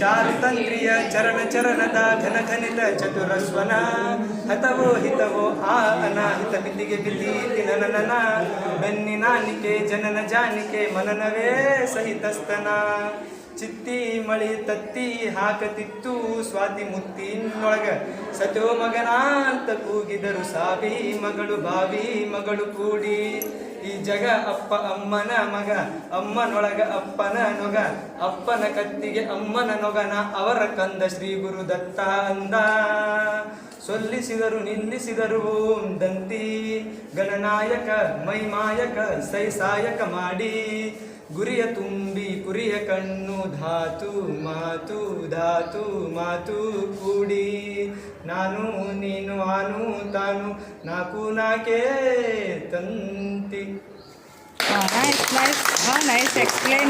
ಚಾರುತಂತ್ರಿಯ ಚರಣ ಚರಣದ ಘನ ಘನಿತ ಚತುರಸ್ವನ ಹತವೋ ಹಿತವೋ ಆ ಅನಾಹಿತ ಬಿದ್ದಿಗೆ ಬಿದ್ದೀತಿ ನನನನ ಬೆನ್ನಿನಾನಿಕೆ ಜನನ ಜಾನಿಕೆ ಮನನವೇ ಸಹಿತಸ್ತನ ಚಿತ್ತಿ ಮಳಿ ತತ್ತಿ ಹಾಕತಿತ್ತು ಸ್ವಾತಿ ಮುತ್ತಿನೊಳಗ ಸತ್ಯೋ ಮಗನ ಅಂತ ಕೂಗಿದರು ಸಾವಿ ಮಗಳು ಬಾವಿ ಮಗಳು ಕೂಡಿ ಈ ಜಗ ಅಪ್ಪ ಅಮ್ಮನ ಮಗ ಅಮ್ಮನೊಳಗ ಅಪ್ಪನ ನೊಗ ಅಪ್ಪನ ಕತ್ತಿಗೆ ಅಮ್ಮನ ನೊಗನ ಅವರ ಕಂದ ಶ್ರೀ ಗುರು ದತ್ತ ಅಂದ ಸೊಲ್ಲಿಸಿದರು ನಿಲ್ಲಿಸಿದರು ದಂತಿ ಗಣನಾಯಕ ಮೈಮಾಯಕ ಸೈಸಾಯಕ ಮಾಡಿ ಗುರಿಯ ತುಂಬಿ ಕುರಿಯ ಕಣ್ಣು ಧಾತು ಮಾತು ಧಾತು ಮಾತು ಕೂಡಿ ನಾನು ನೀನು ಆನು ತಾನು ನಾಕು ನಾಕೆ ತಂತಿ. Nice, nice. Oh, nice explain.